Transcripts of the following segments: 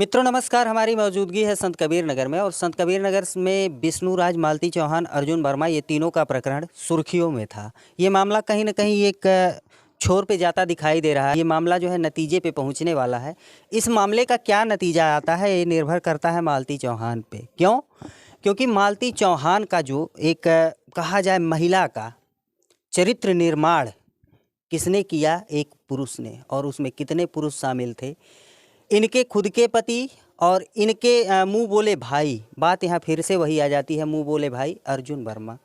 मित्रों नमस्कार। हमारी मौजूदगी है संत कबीर नगर में और संत कबीर नगर में विष्णुराज, मालती चौहान, अर्जुन वर्मा ये तीनों का प्रकरण सुर्खियों में था। ये मामला कहीं न कहीं एक छोर पे जाता दिखाई दे रहा है। ये मामला जो है नतीजे पे पहुंचने वाला है। इस मामले का क्या नतीजा आता है ये निर्भर करता है मालती चौहान पे। क्यों? क्योंकि मालती चौहान का जो एक कहा जाए महिला का चरित्र निर्माण किसने किया? एक पुरुष ने। और उसमें कितने पुरुष शामिल थे? इनके खुद के पति और इनके मुंह बोले भाई। बात यहाँ फिर से वही आ जाती है, मुंह बोले भाई अर्जुन वर्मा।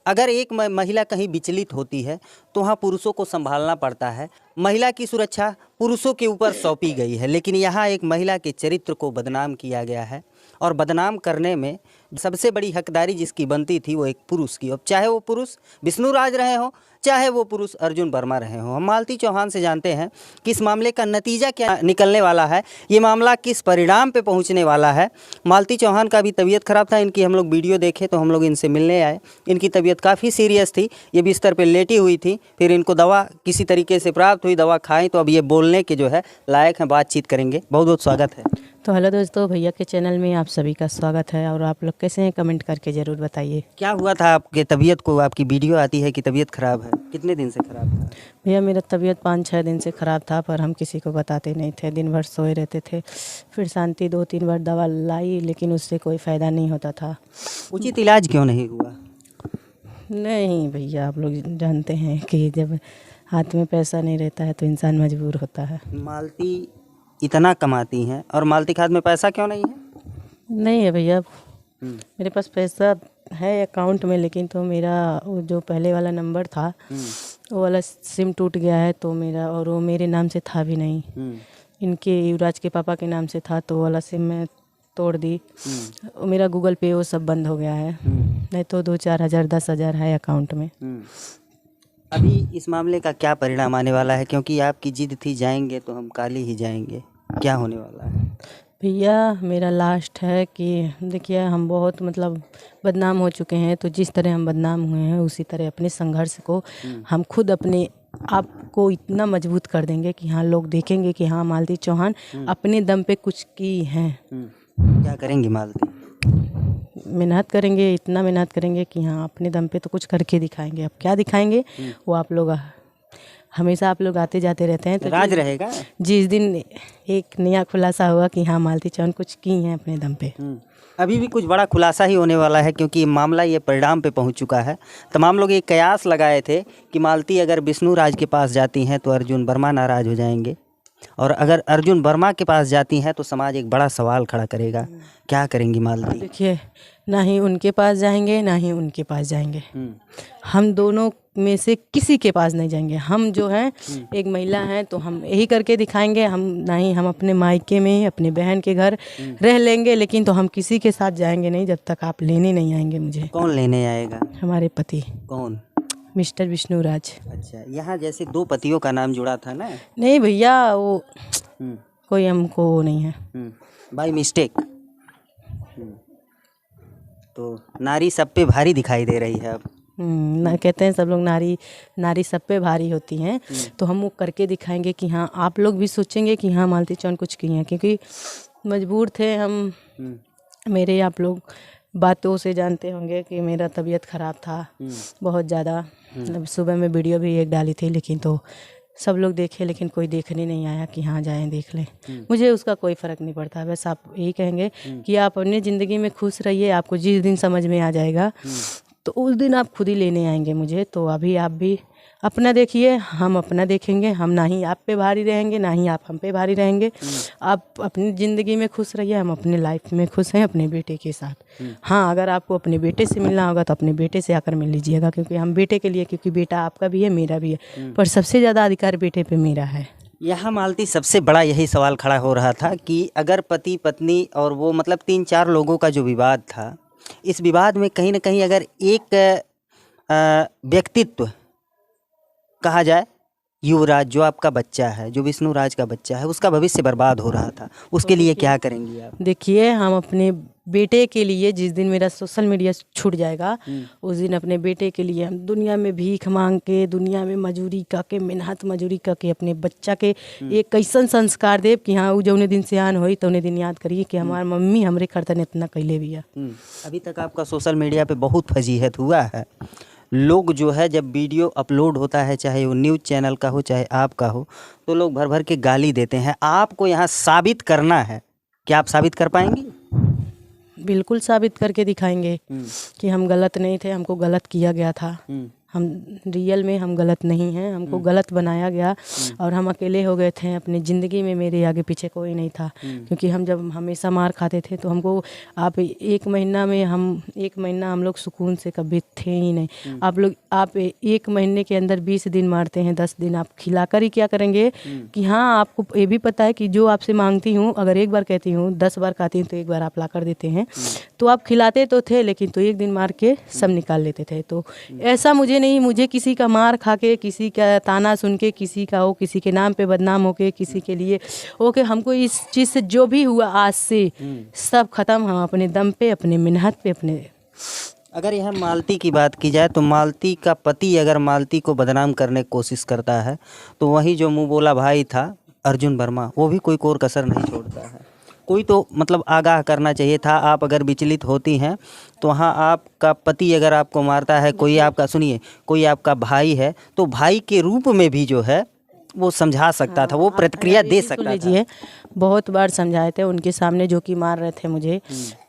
अगर एक महिला कहीं विचलित होती है तो वहाँ पुरुषों को संभालना पड़ता है। महिला की सुरक्षा पुरुषों के ऊपर सौंपी गई है, लेकिन यहाँ एक महिला के चरित्र को बदनाम किया गया है। और बदनाम करने में सबसे बड़ी हकदारी जिसकी बनती थी वो एक पुरुष की। अब चाहे वो पुरुष विष्णुराज रहे हो, चाहे वो पुरुष अर्जुन वर्मा रहे हो। हम मालती चौहान से जानते हैं कि इस मामले का नतीजा क्या निकलने वाला है, ये मामला किस परिणाम पे पहुंचने वाला है। मालती चौहान का भी तबीयत खराब था। इनकी हम लोग वीडियो देखे तो हम लोग इनसे मिलने आए। इनकी तबीयत काफ़ी सीरियस थी, ये बिस्तर पे लेटी हुई थी। फिर इनको दवा किसी तरीके से प्राप्त हुई, दवा खाई तो अब ये बोलने के जो है लायक हैं, बातचीत करेंगे। बहुत बहुत स्वागत है। तो हेलो दोस्तों, भैया के चैनल में आप सभी का स्वागत है। और आप लोग कैसे हैं कमेंट करके ज़रूर बताइए। क्या हुआ था आपके तबीयत को? आपकी वीडियो आती है कि तबीयत खराब है। कितने दिन से खराब था? भैया मेरा तबीयत 5-6 दिन से ख़राब था, पर हम किसी को बताते नहीं थे। दिन भर सोए रहते थे। फिर शांति 2-3 बार दवा लाई, लेकिन उससे कोई फ़ायदा नहीं होता था। उचित इलाज क्यों नहीं हुआ? नहीं भैया, आप लोग जानते हैं कि जब हाथ में पैसा नहीं रहता है तो इंसान मजबूर होता है। मालती इतना कमाती हैं और मालती के हाथ में पैसा क्यों नहीं है? नहीं है भैया, मेरे पास पैसा है अकाउंट में, लेकिन तो मेरा वो जो पहले वाला नंबर था वो वाला सिम टूट गया है तो मेरा, और वो मेरे नाम से था भी नहीं, इनके युवराज के पापा के नाम से था। तो वो वाला सिम मैं तोड़ दी। मेरा गूगल पे वो सब बंद हो गया है। नहीं तो 2-4 हज़ार 10 हज़ार है अकाउंट में। अभी इस मामले का क्या परिणाम आने वाला है? क्योंकि आपकी जिद थी जाएंगे तो हम काली ही जाएंगे। क्या होने वाला है? भैया मेरा लास्ट है कि देखिए, हम बहुत मतलब बदनाम हो चुके हैं। तो जिस तरह हम बदनाम हुए हैं उसी तरह अपने संघर्ष को हम खुद अपने आप को इतना मजबूत कर देंगे कि हाँ, लोग देखेंगे कि हाँ, मालती चौहान अपने दम पे कुछ की हैं। क्या करेंगी मालती? मेहनत करेंगे, इतना मेहनत करेंगे कि हाँ, अपने दम पे तो कुछ करके दिखाएंगे। अब क्या दिखाएंगे वो आप लोग, हमेशा आप लोग आते जाते रहते हैं तो राज रहेगा। जिस दिन एक नया खुलासा हुआ कि हाँ, मालती चौहान कुछ की हैं अपने दम पे। अभी भी कुछ बड़ा खुलासा ही होने वाला है, क्योंकि मामला ये परिणाम पे पहुंच चुका है। तमाम लोग एक कयास लगाए थे कि मालती अगर विष्णुराज के पास जाती हैं तो अर्जुन वर्मा नाराज हो जाएंगे, और अगर अर्जुन वर्मा के पास जाती हैं तो समाज एक बड़ा सवाल खड़ा करेगा। क्या करेंगी मालती? देखिए, ना ही उनके पास जाएंगे ना ही उनके पास जाएंगे। हम दोनों में से किसी के पास नहीं जाएंगे। हम जो हैं एक महिला हैं तो हम यही करके दिखाएंगे। हम ना ही हम अपने मायके में अपने बहन के घर रह लेंगे, लेकिन तो हम किसी के साथ जाएंगे नहीं जब तक आप लेने नहीं आएंगे मुझे। कौन लेने आएगा? हमारे पति। कौन? मिस्टर विष्णुराज। अच्छा, यहाँ जैसे 2 पतियों का नाम जुड़ा था ना? नहीं भैया, वो कोई हमको वो नहीं है, बाय मिस्टेक। तो नारी सब पे भारी दिखाई दे रही है अब। ना कहते हैं सब लोग नारी सब पे भारी होती हैं। तो हम वो करके दिखाएंगे कि हाँ, आप लोग भी सोचेंगे कि हाँ, मालती चौहान कुछ की हैं, क्योंकि मजबूर थे हम। मेरे आप लोग बातों से जानते होंगे कि मेरा तबीयत ख़राब था बहुत ज़्यादा। सुबह में वीडियो भी एक डाली थी, लेकिन तो सब लोग देखे, लेकिन कोई देखने नहीं आया कि हाँ, जाएं देख लें। मुझे उसका कोई फ़र्क नहीं पड़ता। बस आप यही कहेंगे कि आप अपनी ज़िंदगी में खुश रहिए। आपको जिस दिन समझ में आ जाएगा तो उस दिन आप खुद ही लेने आएंगे मुझे। तो अभी आप भी अपना देखिए, हम अपना देखेंगे। हम ना ही आप पे भारी रहेंगे ना ही आप हम पे भारी रहेंगे। आप अपनी ज़िंदगी में खुश रहिए, हम अपने लाइफ में खुश हैं अपने बेटे के साथ। हाँ, अगर आपको अपने बेटे से मिलना होगा तो अपने बेटे से आकर मिल लीजिएगा, क्योंकि हम बेटे के लिए, क्योंकि बेटा आपका भी है मेरा भी है, पर सबसे ज़्यादा अधिकार बेटे पे मेरा है। यहाँ मालती सबसे बड़ा यही सवाल खड़ा हो रहा था कि अगर पति पत्नी और वो मतलब 3-4 लोगों का जो विवाद था, इस विवाद में कहीं ना कहीं अगर एक व्यक्तित्व कहा जाए, युवराज जो आपका बच्चा है, जो विष्णुराज का बच्चा है, उसका भविष्य बर्बाद हो रहा था, उसके लिए क्या करेंगी आप? देखिए, हम अपने बेटे के लिए जिस दिन मेरा सोशल मीडिया छूट जाएगा उस दिन अपने बेटे के लिए हम दुनिया में भीख मांग के, दुनिया में मजूरी करके, मेहनत मजूरी करके अपने बच्चा के एक कैसन संस्कार देव कि हाँ, वो जौने दिन सियान होई तौने दिन याद करिए कि हमार मम्मी हमरे खर्तन इतना कैले भी है। अभी तक आपका सोशल मीडिया पे बहुत फजीहत हुआ है। लोग जो है जब वीडियो अपलोड होता है, चाहे वो न्यूज़ चैनल का हो चाहे आपका हो, तो लोग भर भर के गाली देते हैं। आपको यहाँ साबित करना है, क्या आप साबित कर पाएंगी? बिल्कुल साबित करके दिखाएंगे कि हम गलत नहीं थे, हमको गलत किया गया था। हम रियल में हम गलत नहीं हैं, हमको गलत बनाया गया और हम अकेले हो गए थे अपनी ज़िंदगी में। मेरे आगे पीछे कोई नहीं था, क्योंकि हम जब हमेशा मार खाते थे तो हमको आप एक महीना हम लोग सुकून से कभी थे ही नहीं। आप एक महीने के अंदर 20 दिन मारते हैं, 10 दिन आप खिलाकर ही क्या करेंगे कि हाँ, आपको ये भी पता है कि जो आपसे मांगती हूँ, अगर एक बार कहती हूँ 10 बार कहती हूँ तो एक बार आप ला कर देते हैं। तो आप खिलाते तो थे, लेकिन तो एक दिन मार के सब निकाल लेते थे। तो ऐसा मुझे किसी का मार खा के, किसी का ताना सुन के, किसी के नाम पे बदनाम होके, किसी के लिए ओके, हमको इस चीज़ से जो भी हुआ आज से सब खत्म। हम अपने दम पे, अपने मेहनत पे, अपने। अगर यहाँ मालती की बात की जाए तो मालती का पति अगर मालती को बदनाम करने की कोशिश करता है तो वही जो मुँह बोला भाई था अर्जुन वर्मा, वो भी कोई कोर कसर नहीं छोड़ता है। कोई तो मतलब आगाह करना चाहिए था। आप अगर विचलित होती हैं तो वहाँ आपका पति अगर आपको मारता है, कोई आपका भाई है, तो भाई के रूप में भी जो है वो समझा सकता था, वो प्रतिक्रिया दे सकता था। बहुत बार समझाए थे उनके सामने, जो कि मार रहे थे मुझे।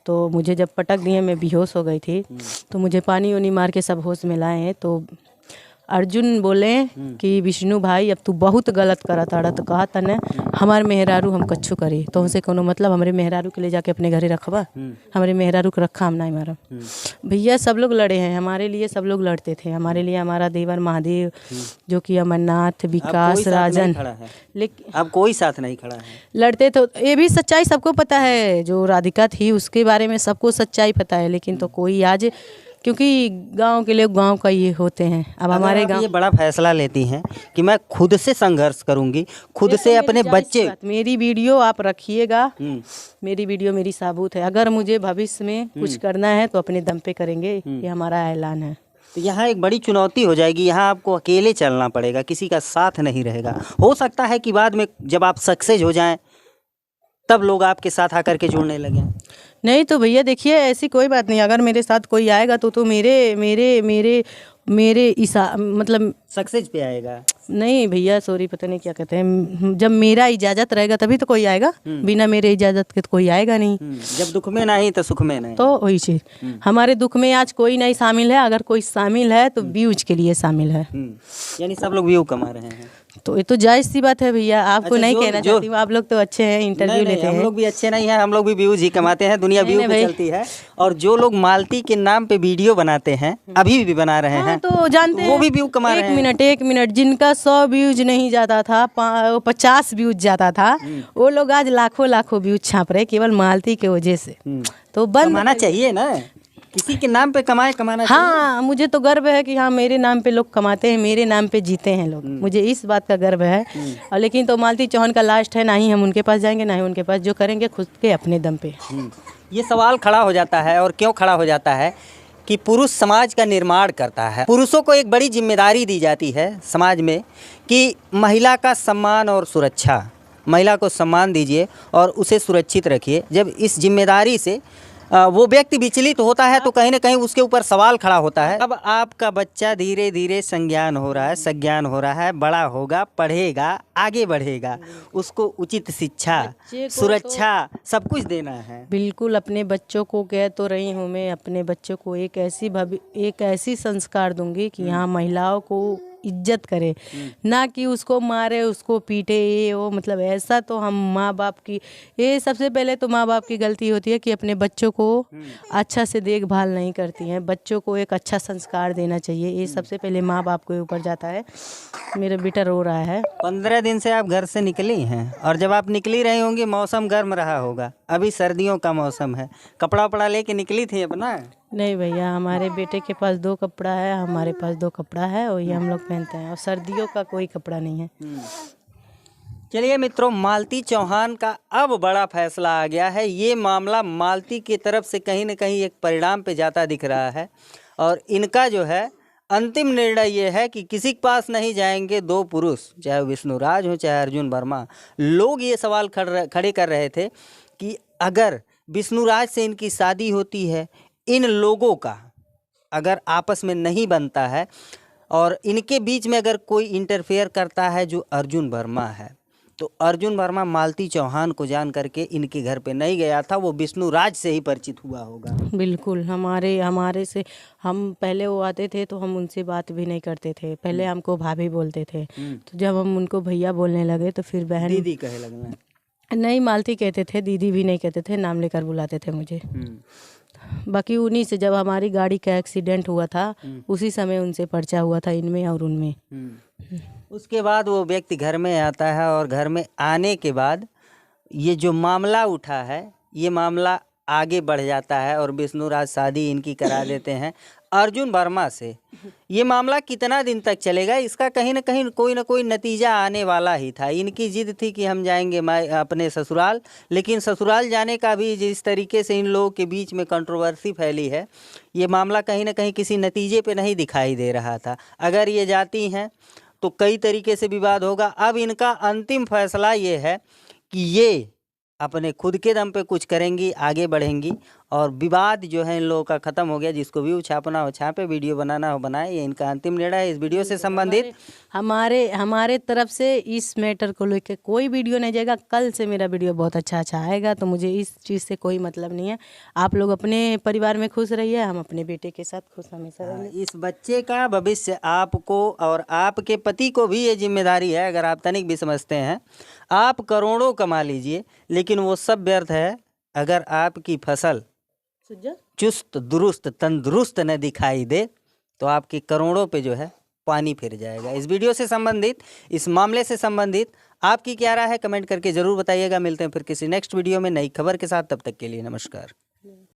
तो मुझे जब पटक दिए, मैं बेहोश हो गई थी, तो मुझे पानी वानी मार के सब होश में लाए हैं। तो अर्जुन बोले कि विष्णु भाई अब तू बहुत गलत करा था, तो कहा था न हमारे मेहरारू हम कच्छू करी तो उनसे कोनो मतलब, हमारे मेहरारू के ले जाके अपने घरे रखबा, हमारे मेहरारू को रखा हम नहीं मारा। भैया सब लोग लड़े हैं हमारे लिए, सब लोग लड़ते थे हमारे लिए। हमारा देवर महादेव, जो कि अमरनाथ, विकास, राजन, लेकिन अब कोई साथ नहीं खड़ा है। लड़ते तो ये भी सच्चाई सबको पता है। जो राधिका थी उसके बारे में सबको सच्चाई पता है, लेकिन तो कोई आज, क्योंकि गांव के लोग गांव का ये होते हैं। अब हमारे गांव ये बड़ा फैसला लेती हैं कि मैं खुद से संघर्ष करूंगी, खुद से अपने बच्चे। मेरी वीडियो आप रखिएगा, मेरी वीडियो मेरी साबुत है। अगर मुझे भविष्य में कुछ करना है तो अपने दम पे करेंगे, ये हमारा ऐलान है। तो यहाँ एक बड़ी चुनौती हो जाएगी, यहाँ आपको अकेले चलना पड़ेगा, किसी का साथ नहीं रहेगा। हो सकता है कि बाद में जब आप सक्सेस हो जाएं तब लोग आपके साथ आकर के जुड़ने लगें। नहीं तो भैया देखिए, ऐसी कोई बात नहीं। अगर मेरे साथ कोई आएगा तो मेरे मतलब सक्सेस पे आएगा। नहीं भैया, सॉरी, पता नहीं क्या कहते हैं, जब मेरा इजाज़त रहेगा तभी तो कोई आएगा, बिना मेरे इजाज़त के तो कोई आएगा नहीं। जब दुख में नहीं तो सुख में नहीं, तो वही चीज़। हमारे दुख में आज कोई नहीं शामिल है, अगर कोई शामिल है तो व्यूज के लिए शामिल है। यानी सब लोग व्यू कमा रहे हैं। तो ये तो जायज़ सी बात है भैया, आपको नहीं कहना चाहती हूँ, आप लोग तो अच्छे हैं, इंटरव्यू लेते हैं। हम लोग भी अच्छे नहीं हैं, हम लोग भी व्यूज ही कमाते हैं, दुनिया व्यू पे चलती है। और जो लोग मालती के नाम पे वीडियो बनाते हैं, अभी भी बना रहे हैं, तो जानते हैं वो भी व्यू कमा रहे हैं। एक मिनट, जिनका 100 व्यूज नहीं जाता था, 50 व्यूज जाता था, वो लोग आज लाखों व्यूज छाप रहे केवल मालती के वजह से। तो कमाना चाहिए ना, किसी के नाम पे कमाना चाहिए। हाँ, मुझे तो गर्व है कि हाँ, मेरे नाम पे लोग कमाते हैं, मेरे नाम पे जीते हैं लोग, मुझे इस बात का गर्व है। और लेकिन तो मालती चौहान का लास्ट है, ना ही हम उनके पास जाएंगे, ना ही उनके पास, जो करेंगे खुद के अपने दम पे। ये सवाल खड़ा हो जाता है, और क्यों खड़ा हो जाता है कि पुरुष समाज का निर्माण करता है। पुरुषों को एक बड़ी जिम्मेदारी दी जाती है समाज में कि महिला का सम्मान और सुरक्षा, महिला को सम्मान दीजिए और उसे सुरक्षित रखिए। जब इस जिम्मेदारी से वो व्यक्ति विचलित होता है तो कहीं ना कहीं उसके ऊपर सवाल खड़ा होता है। अब आपका बच्चा धीरे धीरे संज्ञान हो रहा है, बड़ा होगा, पढ़ेगा, आगे बढ़ेगा, उसको उचित शिक्षा, सुरक्षा, सब कुछ देना है। बिल्कुल, अपने बच्चों को कह तो रही हूँ मैं, अपने बच्चों को एक ऐसी संस्कार दूंगी कि यहाँ महिलाओं को इज्जत करे, ना कि उसको मारे, उसको पीटे, ये वो। मतलब ऐसा तो हम माँ बाप की, ये सबसे पहले तो माँ बाप की गलती होती है कि अपने बच्चों को अच्छा से देखभाल नहीं करती हैं। बच्चों को एक अच्छा संस्कार देना चाहिए, ये सबसे पहले माँ बाप के ऊपर जाता है। मेरा बेटा रो रहा है। 15 दिन से आप घर से निकली हैं, और जब आप निकली रही होंगी मौसम गर्म रहा होगा, अभी सर्दियों का मौसम है, कपड़ा वपड़ा लेके निकली थी अपना? नहीं भैया, हमारे बेटे के पास 2 कपड़ा है, हमारे पास 2 कपड़ा है, वही हम लोग पहनते हैं, और सर्दियों का कोई कपड़ा नहीं है। चलिए मित्रों, मालती चौहान का अब बड़ा फैसला आ गया है। ये मामला मालती की तरफ से कहीं न कहीं एक परिणाम पे जाता दिख रहा है और इनका जो है अंतिम निर्णय ये है कि किसी के पास नहीं जाएंगे दो पुरुष, चाहे विष्णुराज हो चाहे अर्जुन वर्मा। लोग ये सवाल खड़े कर रहे थे कि अगर विष्णुराज से इनकी शादी होती है, इन लोगों का अगर आपस में नहीं बनता है और इनके बीच में अगर कोई इंटरफेयर करता है जो अर्जुन वर्मा है, तो अर्जुन वर्मा मालती चौहान को जान करके इनके घर पे नहीं गया था, वो विष्णुराज से ही परिचित हुआ होगा। बिल्कुल, हमारे से हम पहले वो आते थे तो हम उनसे बात भी नहीं करते थे। पहले हमको भाभी बोलते थे, तो जब हम उनको भैया बोलने लगे तो फिर बहन दीदी कहे लगना। नहीं, मालती कहते थे, दीदी भी नहीं कहते थे, नाम लेकर बुलाते थे मुझे। बाकी उन्हीं से जब हमारी गाड़ी का एक्सीडेंट हुआ था उसी समय उनसे पर्चा हुआ था, इनमें और उनमें। उसके बाद वो व्यक्ति घर में आता है और घर में आने के बाद ये जो मामला उठा है, ये मामला आगे बढ़ जाता है और विष्णुराज शादी इनकी करा देते हैं अर्जुन वर्मा से। ये मामला कितना दिन तक चलेगा, इसका कहीं ना कहीं कोई ना कोई नतीजा आने वाला ही था। इनकी जिद थी कि हम जाएंगे अपने ससुराल, लेकिन ससुराल जाने का भी जिस तरीके से इन लोगों के बीच में कंट्रोवर्सी फैली है, ये मामला कहीं ना कहीं किसी नतीजे पे नहीं दिखाई दे रहा था। अगर ये जाती हैं तो कई तरीके से विवाद होगा। अब इनका अंतिम फैसला ये है कि ये अपने खुद के दम पे कुछ करेंगी, आगे बढ़ेंगी और विवाद जो है इन लोगों का ख़त्म हो गया। जिसको व्यू छापना हो छापे, वीडियो बनाना हो बनाए, ये इनका अंतिम निर्णय है। इस वीडियो से संबंधित हमारे तरफ से इस मैटर को लेकर कोई वीडियो नहीं जाएगा। कल से मेरा वीडियो बहुत अच्छा आएगा, तो मुझे इस चीज़ से कोई मतलब नहीं है। आप लोग अपने परिवार में खुश रहिए, हम अपने बेटे के साथ खुश हमेशा रहेंगे। इस बच्चे का भविष्य आपको और आपके पति को भी ये जिम्मेदारी है। अगर आप तनिक भी समझते हैं, आप करोड़ों कमा लीजिए, लेकिन वो सब व्यर्थ है अगर आपकी फसल चुस्त दुरुस्त तंदुरुस्त न दिखाई दे, तो आपके करोड़ों पे जो है पानी फिर जाएगा। इस वीडियो से संबंधित, इस मामले से संबंधित आपकी क्या राय है, कमेंट करके ज़रूर बताइएगा। मिलते हैं फिर किसी नेक्स्ट वीडियो में नई खबर के साथ। तब तक के लिए नमस्कार।